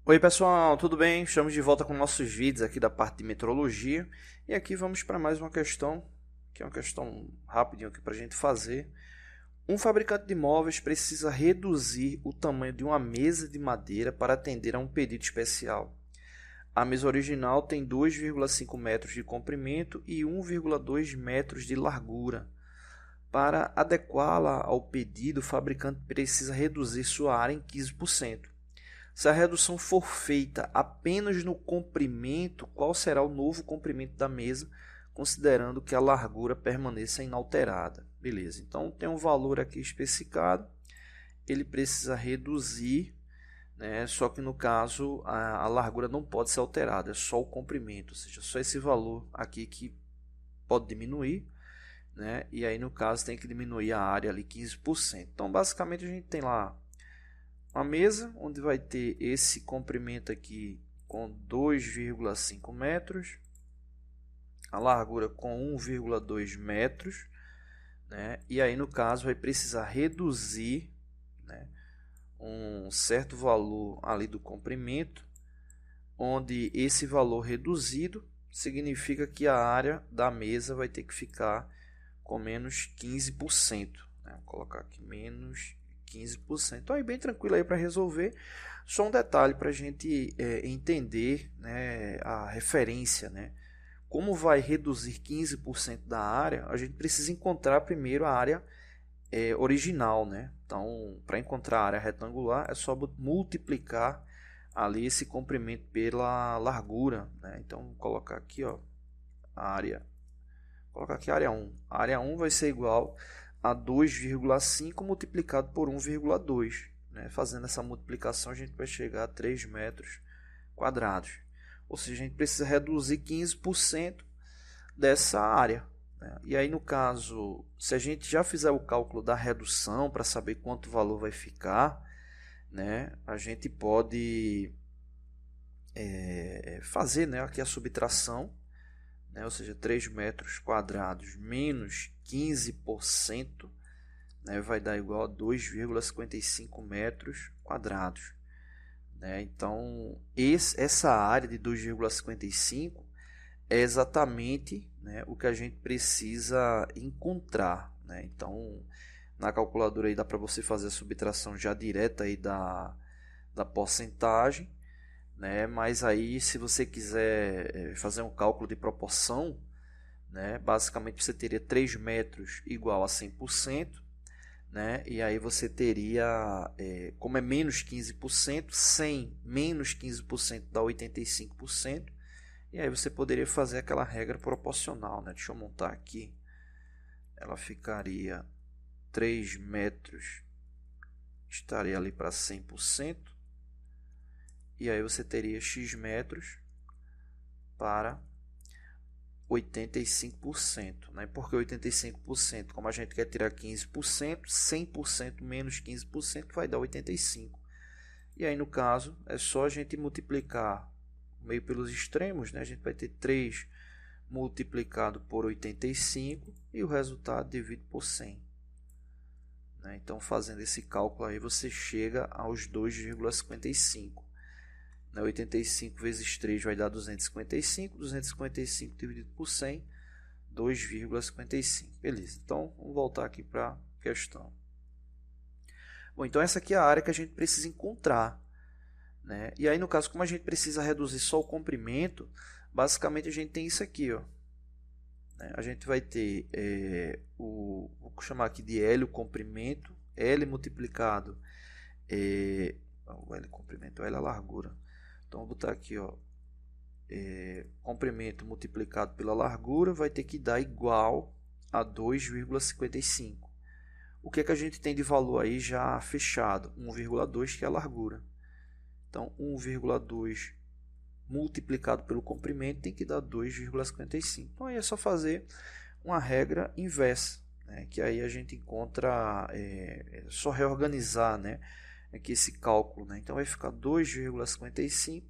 Oi pessoal, tudo bem? Estamos de volta com nossos vídeos aqui da parte de metrologia e aqui vamos para mais uma questão, que é uma questão rapidinho aqui para a gente fazer. Um fabricante de móveis precisa reduzir o tamanho de uma mesa de madeira para atender a um pedido especial. A mesa original tem 2,5 metros de comprimento e 1,2 metros de largura. Para adequá-la ao pedido, o fabricante precisa reduzir sua área em 15%. Se a redução for feita apenas no comprimento, qual será o novo comprimento da mesa, considerando que a largura permaneça inalterada? Beleza, então tem um valor aqui especificado, ele precisa reduzir, né? Só que no caso a largura não pode ser alterada, é só o comprimento, ou seja, só esse valor aqui que pode diminuir, né? E aí no caso tem que diminuir a área ali 15%. Então basicamente a gente tem lá uma mesa onde vai ter esse comprimento aqui com 2,5 metros, a largura com 1,2 metros, né? E aí no caso vai precisar reduzir, né, um certo valor ali do comprimento, onde esse valor reduzido significa que a área da mesa vai ter que ficar com menos 15%, né? Vou colocar aqui menos 15%. Então, aí bem tranquilo aí para resolver. Só um detalhe para a gente entender, né, a referência, né? Como vai reduzir 15% da área, a gente precisa encontrar primeiro a área original, né? Então, para encontrar a área retangular, é só multiplicar ali esse comprimento pela largura, né? Então, vou colocar aqui, ó, a área. Vou colocar aqui a área 1. A área 1 vai ser igual a 2,5 multiplicado por 1,2. Né? Fazendo essa multiplicação, a gente vai chegar a 3 metros quadrados. Ou seja, a gente precisa reduzir 15% dessa área. Né? E aí, no caso, se a gente já fizer o cálculo da redução para saber quanto valor vai ficar, né, a gente pode fazer, né, aqui a subtração, né, ou seja, 3 metros quadrados menos 15%, né, vai dar igual a 2,55 metros quadrados. Né? Então, essa área de 2,55 é exatamente, né, o que a gente precisa encontrar. Né? Então, na calculadora aí dá para você fazer a subtração já direta aí da porcentagem, né? Mas aí se você quiser fazer um cálculo de proporção, né, basicamente você teria 3 metros igual a 100%, né? E aí você teria, como é menos 15%, 100 menos 15% dá 85%, e aí você poderia fazer aquela regra proporcional, né? Deixa eu montar aqui, ela ficaria 3 metros, estaria ali para 100%, e aí você teria x metros para 85%, né? Porque 85%, como a gente quer tirar 15%, 100% menos 15% vai dar 85%. E aí, no caso, é só a gente multiplicar meio pelos extremos, né? A gente vai ter 3 multiplicado por 85 e o resultado dividido por 100. Né? Então, fazendo esse cálculo aí, você chega aos 2,55. 85 vezes 3 vai dar 255. 255 dividido por 100, 2,55. Beleza, então vamos voltar aqui para a questão. Bom, então essa aqui é a área que a gente precisa encontrar. Né? E aí, no caso, como a gente precisa reduzir só o comprimento, basicamente a gente tem isso aqui. Ó. Né? A gente vai ter vou chamar aqui de L o comprimento, L multiplicado, o L comprimento, L a largura. Então, vou botar aqui, ó, comprimento multiplicado pela largura vai ter que dar igual a 2,55. O que é que a gente tem de valor aí já fechado? 1,2, que é a largura. Então, 1,2 multiplicado pelo comprimento tem que dar 2,55. Então, aí é só fazer uma regra inversa, né? Que aí a gente encontra, só reorganizar, né? Aqui esse cálculo. Né? Então, vai ficar 2,55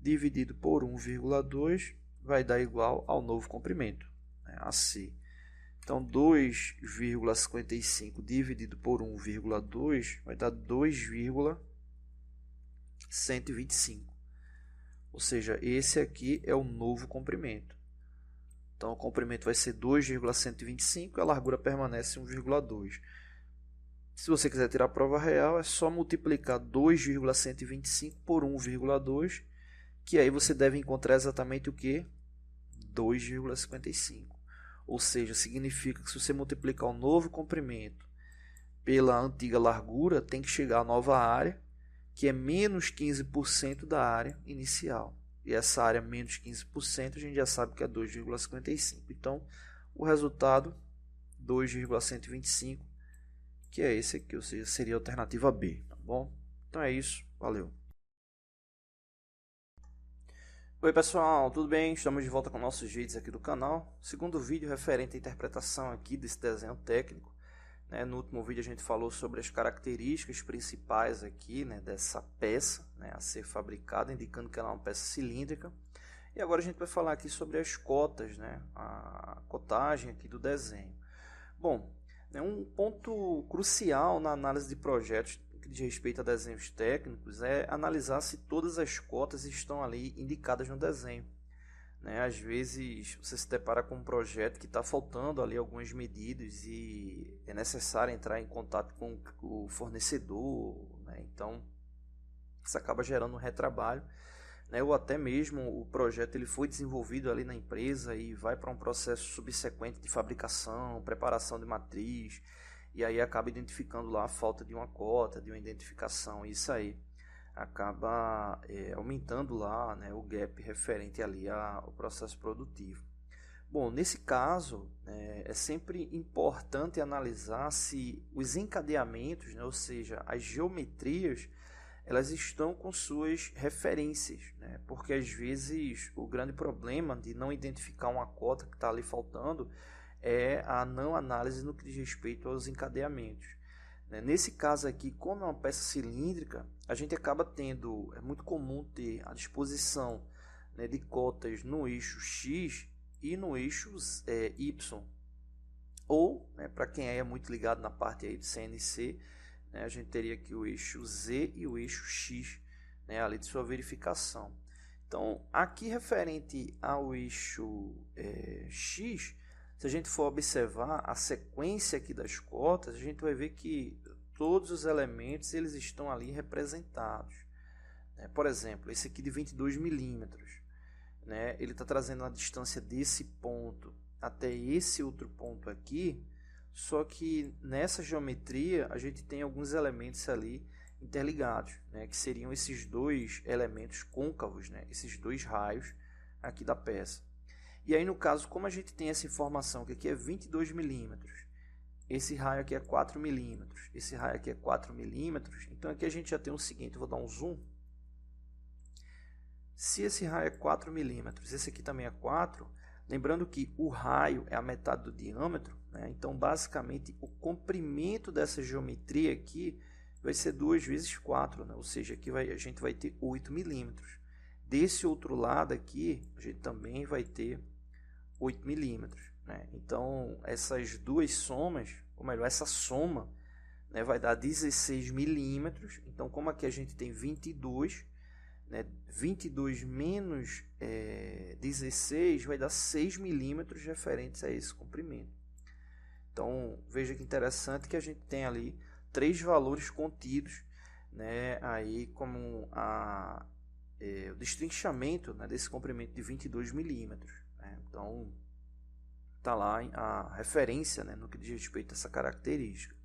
dividido por 1,2 vai dar igual ao novo comprimento, né? AC. Então, 2,55 dividido por 1,2 vai dar 2,55. 125. Ou seja, esse aqui é o novo comprimento. Então, o comprimento vai ser 2,125 e a largura permanece 1,2. Se você quiser tirar a prova real, é só multiplicar 2,125 por 1,2, que aí você deve encontrar exatamente o que? 2,55. Ou seja, significa que se você multiplicar o novo comprimento pela antiga largura, tem que chegar à nova área, que é menos 15% da área inicial. E essa área menos 15% a gente já sabe que é 2,55. Então, o resultado 2,125, que é esse aqui, ou seja, seria a alternativa B, tá bom? Então é isso, valeu. Oi pessoal, tudo bem? Estamos de volta com nossos vídeos aqui do canal. Segundo vídeo referente à interpretação aqui desse desenho técnico. No último vídeo a gente falou sobre as características principais aqui, dessa peça, a ser fabricada, indicando que ela é uma peça cilíndrica. E agora a gente vai falar aqui sobre as cotas, a cotagem aqui do desenho. Bom, um ponto crucial na análise de projetos que diz respeito a desenhos técnicos é analisar se todas as cotas estão ali indicadas no desenho. Às vezes você se depara com um projeto que está faltando ali algumas medidas e é necessário entrar em contato com o fornecedor, então isso acaba gerando um retrabalho, ou até mesmo o projeto ele foi desenvolvido ali na empresa e vai para um processo subsequente de fabricação, preparação de matriz, e aí acaba identificando lá a falta de uma cota, de uma identificação, e isso aí acaba aumentando lá o gap referente ali ao processo produtivo. Bom, nesse caso é sempre importante analisar se os encadeamentos, ou seja, as geometrias, elas estão com suas referências, porque às vezes o grande problema de não identificar uma cota que está ali faltando é a não análise no que diz respeito aos encadeamentos. Nesse caso aqui, como é uma peça cilíndrica, a gente acaba tendo, é muito comum ter a disposição de cotas no eixo X e no eixo Y. Ou, para quem é muito ligado na parte aí de CNC, a gente teria aqui o eixo Z e o eixo X, ali de sua verificação. Então, aqui referente ao eixo X, se a gente for observar a sequência aqui das cotas, a gente vai ver que todos os elementos eles estão ali representados. Por exemplo, esse aqui de 22 milímetros, ele está trazendo a distância desse ponto até esse outro ponto aqui, só que nessa geometria a gente tem alguns elementos ali interligados, que seriam esses dois elementos côncavos, esses dois raios aqui da peça. E aí no caso, como a gente tem essa informação que aqui é 22 milímetros, esse raio aqui é 4 milímetros, esse raio aqui é 4 milímetros, então aqui a gente já tem o seguinte, eu vou dar um zoom. Se esse raio é 4 milímetros, esse aqui também é 4, lembrando que o raio é a metade do diâmetro, então basicamente o comprimento dessa geometria aqui vai ser 2 vezes 4, ou seja, aqui a gente vai ter 8 milímetros. Desse outro lado aqui, a gente também vai ter 8 milímetros. Então, essas duas somas, ou melhor, essa soma vai dar 16 milímetros. Então, como aqui a gente tem 22, 22 menos 16 vai dar 6 milímetros referentes a esse comprimento. Então, veja que interessante que a gente tem ali 3 valores contidos, aí como o destrinchamento desse comprimento de 22 milímetros. Então, está lá a referência no que diz respeito a essa característica.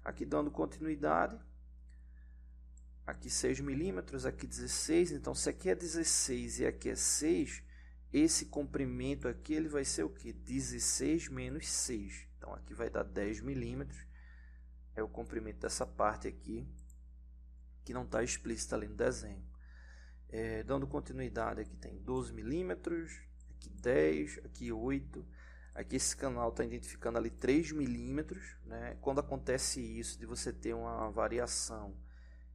Aqui dando continuidade, aqui 6 milímetros, aqui 16, então se aqui é 16 e aqui é 6, esse comprimento aqui ele vai ser o que? 16 menos 6, então aqui vai dar 10 milímetros, é o comprimento dessa parte aqui, que não está explícita ali no desenho. Dando continuidade, aqui tem 12 milímetros, aqui 10, aqui 8, aqui esse canal está identificando ali 3 milímetros, Quando acontece isso, de você ter uma variação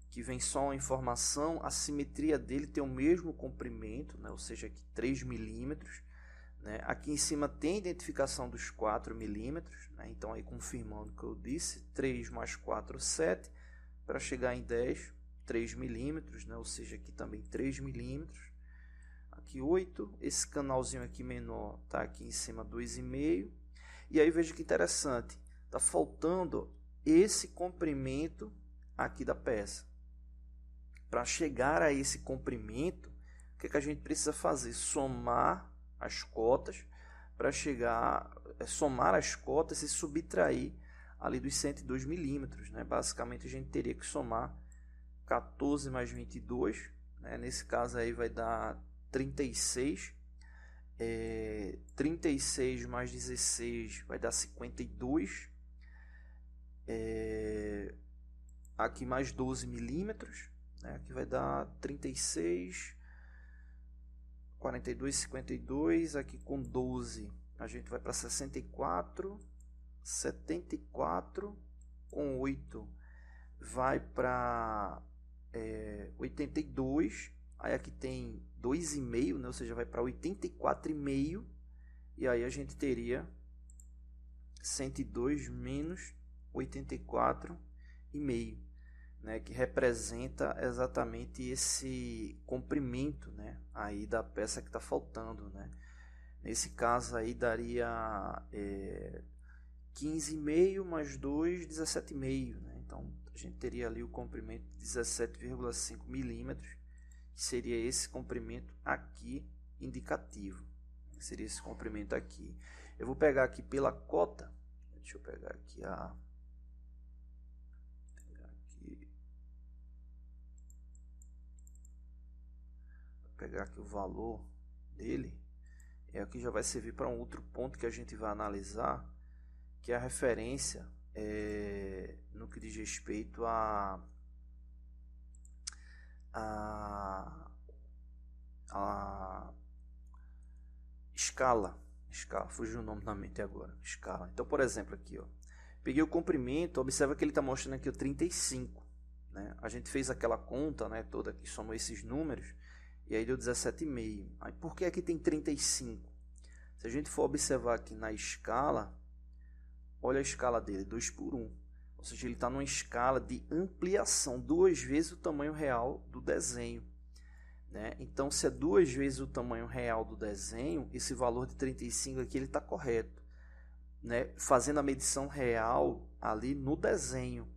que vem só uma informação, a simetria dele tem o mesmo comprimento, ou seja, aqui 3 milímetros, Aqui em cima tem a identificação dos 4 milímetros, então aí confirmando o que eu disse, 3 mais 4, 7, para chegar em 10, 3 milímetros, né? Ou seja, aqui também 3 milímetros. Aqui 8, esse canalzinho aqui menor está aqui em cima 2,5. E aí veja que interessante, está faltando esse comprimento aqui da peça. Para chegar a esse comprimento, o que a gente precisa fazer? Somar as cotas para chegar, somar as cotas e subtrair ali dos 102 milímetros, né? Basicamente a gente teria que somar 14 mais 22, né? Nesse caso aí vai dar 36, 36 mais 16 vai dar 52, aqui mais 12 milímetros, né? Aqui vai dar 36, 42, 52, aqui com 12 a gente vai para 64, 74, com 8 vai para 82, aí aqui tem 2,5, né? Ou seja, vai para 84,5, e aí a gente teria 102 menos 84,5, né? Que representa exatamente esse comprimento, né? Aí da peça que está faltando, né? Nesse caso aí daria 15,5 mais 2, 17,5, né? Então a gente teria ali o comprimento de 17,5 milímetros, que seria esse comprimento aqui indicativo, seria esse comprimento aqui. Eu vou pegar aqui pela cota, deixa eu pegar aqui pegar aqui o valor dele, e aqui já vai servir para um outro ponto que a gente vai analisar, que é a referência no que diz respeito a escala, fugiu o nome da mente agora, escala. Então, por exemplo, aqui, ó, peguei o comprimento, observa que ele está mostrando aqui o 35, né? A gente fez aquela conta, né, toda que somou esses números, e aí deu 17,5. Aí por que aqui tem 35? Se a gente for observar aqui na escala, olha a escala dele, 2:1. Ou seja, ele está numa escala de ampliação, 2 vezes o tamanho real do desenho, né? Então, se é 2 vezes o tamanho real do desenho, esse valor de 35 aqui ele está correto, né? Fazendo a medição real ali no desenho,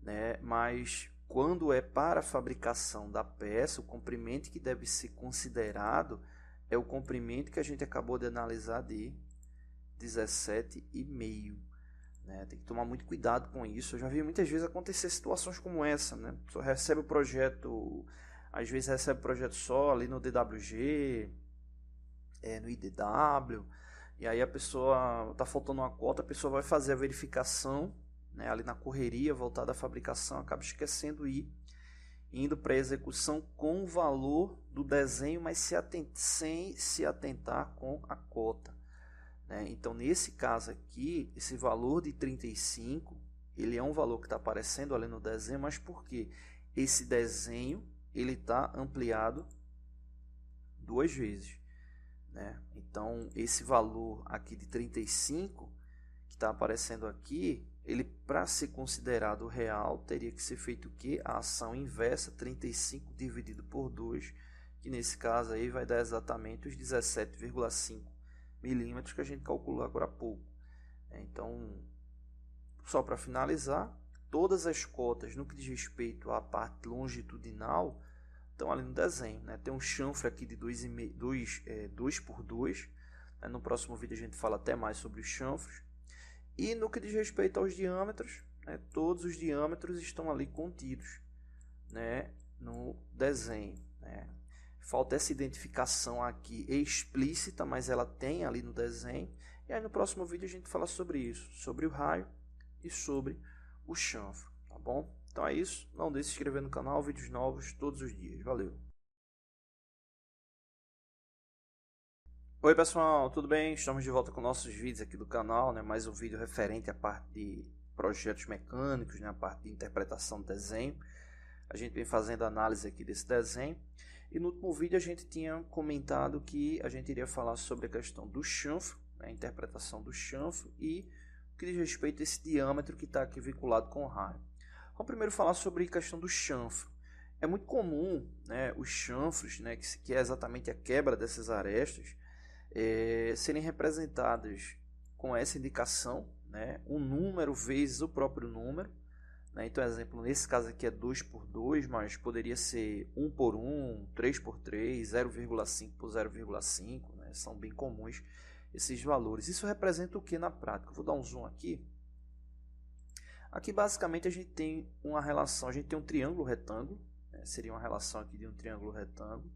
né? Mas quando é para a fabricação da peça, o comprimento que deve ser considerado é o comprimento que a gente acabou de analisar de 17,5. Né? Tem que tomar muito cuidado com isso. Eu já vi muitas vezes acontecer situações como essa, né? A pessoa recebe o projeto, às vezes recebe o projeto só ali no DWG, no IDW, e aí a pessoa está faltando uma cota, a pessoa vai fazer a verificação, né, ali na correria voltada à fabricação, acaba esquecendo e indo para a execução com o valor do desenho, mas sem se atentar com a cota. Então, nesse caso aqui, esse valor de 35, ele é um valor que está aparecendo ali no desenho, mas por quê? Esse desenho ele está ampliado 2 vezes. Né? Então, esse valor aqui de 35, que está aparecendo aqui, ele para ser considerado real, teria que ser feito o quê? A ação inversa, 35 dividido por 2, que nesse caso aí vai dar exatamente os 17,5 milímetros que a gente calculou agora há pouco. Então, só para finalizar, todas as cotas no que diz respeito à parte longitudinal estão ali no desenho. Né? Tem um chanfre aqui de 2 por 2. Né? No próximo vídeo a gente fala até mais sobre os chanfres. E no que diz respeito aos diâmetros, né? Todos os diâmetros estão ali contidos, né? No desenho. Né? Falta essa identificação aqui explícita, mas ela tem ali no desenho. E aí no próximo vídeo a gente fala sobre isso, sobre o raio e sobre o chanfre, tá bom? Então é isso, não deixe de se inscrever no canal, vídeos novos todos os dias. Valeu! Oi pessoal, tudo bem? Estamos de volta com nossos vídeos aqui do canal, né? Mais um vídeo referente à parte de projetos mecânicos, né? A parte de interpretação do desenho. A gente vem fazendo análise aqui desse desenho. E no último vídeo a gente tinha comentado que a gente iria falar sobre a questão do chanfre, né? A interpretação do chanfre e o que diz respeito a esse diâmetro que está aqui vinculado com o raio. Vamos primeiro falar sobre a questão do chanfre. É muito comum, né, os chanfros, né, que é exatamente a quebra dessas arestas, serem representadas com essa indicação, né, um número vezes o próprio número, né? Então, exemplo, nesse caso aqui é 2 por 2, mas poderia ser 1 por 1, 3 por 3, 0,5 por 0,5, né? São bem comuns esses valores. Isso representa o que na prática? Eu vou dar um zoom aqui. Aqui basicamente a gente tem uma relação, a gente tem um triângulo retângulo, né? Seria uma relação aqui de um triângulo retângulo,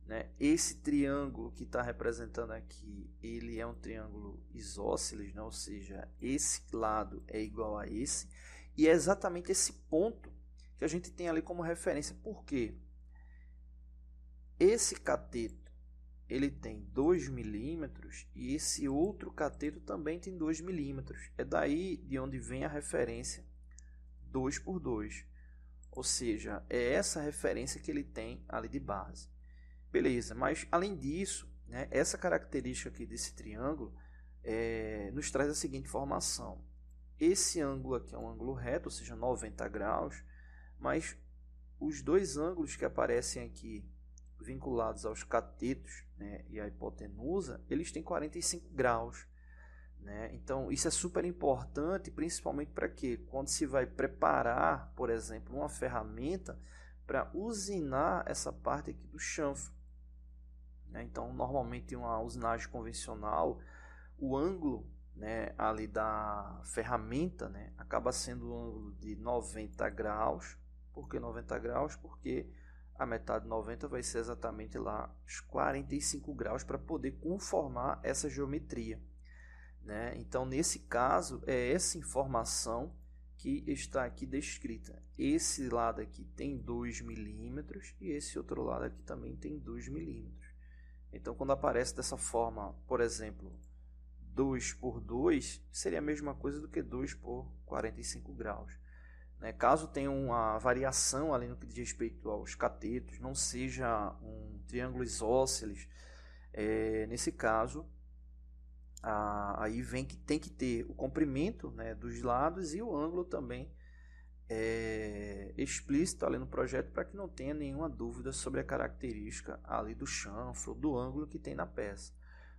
né? Esse triângulo que está representando aqui, ele é um triângulo isósceles, né? Ou seja, esse lado é igual a esse, e é exatamente esse ponto que a gente tem ali como referência. Por quê? Esse cateto ele tem 2 milímetros e esse outro cateto também tem 2 milímetros. É daí de onde vem a referência 2 por 2. Ou seja, é essa referência que ele tem ali de base. Beleza, mas além disso, né, essa característica aqui desse triângulo nos traz a seguinte informação. Esse ângulo aqui é um ângulo reto, ou seja, 90 graus, mas os dois ângulos que aparecem aqui vinculados aos catetos, né, e à hipotenusa, eles têm 45 graus. Né? Então, isso é super importante, principalmente para quê? Quando se vai preparar, por exemplo, uma ferramenta para usinar essa parte aqui do chanfro. Né? Então, normalmente em uma usinagem convencional, o ângulo, né, ali da ferramenta, né, acaba sendo um ângulo de 90 graus. Por que 90 graus? Porque a metade de 90 vai ser exatamente lá os 45 graus para poder conformar essa geometria. Né? Então, nesse caso, é essa informação que está aqui descrita. Esse lado aqui tem 2 milímetros e esse outro lado aqui também tem 2 milímetros. Então, quando aparece dessa forma, por exemplo, 2 por 2, seria a mesma coisa do que 2 por 45 graus. Né? Caso tenha uma variação ali no que diz respeito aos catetos, não seja um triângulo isósceles, nesse caso, aí vem que tem que ter o comprimento, né, dos lados e o ângulo também explícito ali no projeto, para que não tenha nenhuma dúvida sobre a característica ali do chanfro, do ângulo que tem na peça.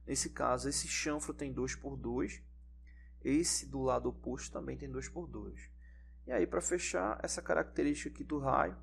Nesse caso, esse chanfro tem 2 por 2, esse do lado oposto também tem 2 por 2. E aí, para fechar, essa característica aqui do raio,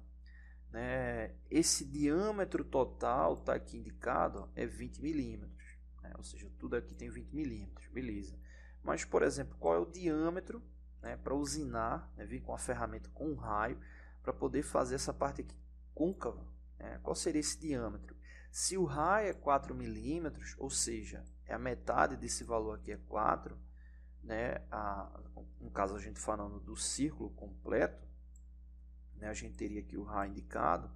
né, esse diâmetro total está aqui indicado, ó, é 20 milímetros. Né, ou seja, tudo aqui tem 20 milímetros, beleza. Mas, por exemplo, qual é o diâmetro, né, para usinar, né, vir com a ferramenta com um raio, para poder fazer essa parte aqui côncava? Né, qual seria esse diâmetro? Se o raio é 4 milímetros, ou seja, é a metade desse valor aqui é 4, né, no caso a gente falando do círculo completo, né, a gente teria aqui o raio indicado.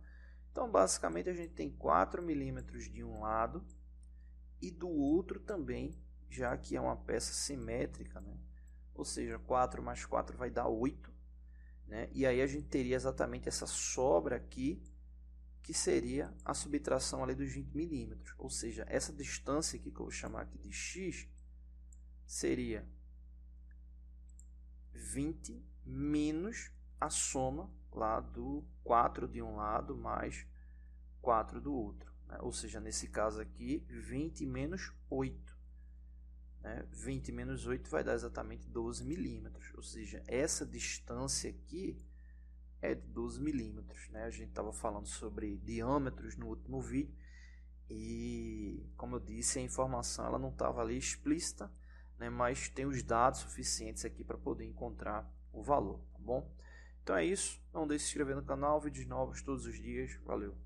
Então, basicamente, a gente tem 4 milímetros de um lado e do outro também, já que é uma peça simétrica, né? Ou seja, 4 mais 4 vai dar 8, né? E aí a gente teria exatamente essa sobra aqui, que seria a subtração ali dos 20 milímetros. Ou seja, essa distância aqui, que eu vou chamar aqui de x, seria 20 menos a soma lá do 4 de um lado mais 4 do outro. Né? Ou seja, nesse caso aqui, 20 menos 8. Né? 20 menos 8 vai dar exatamente 12 milímetros. Ou seja, essa distância aqui é de 12 milímetros. Né? A gente estava falando sobre diâmetros no último vídeo. E, como eu disse, a informação ela não estava ali explícita, né? Mas tem os dados suficientes aqui para poder encontrar o valor. Tá bom? Então é isso. Não deixe de se inscrever no canal. Vídeos novos todos os dias. Valeu!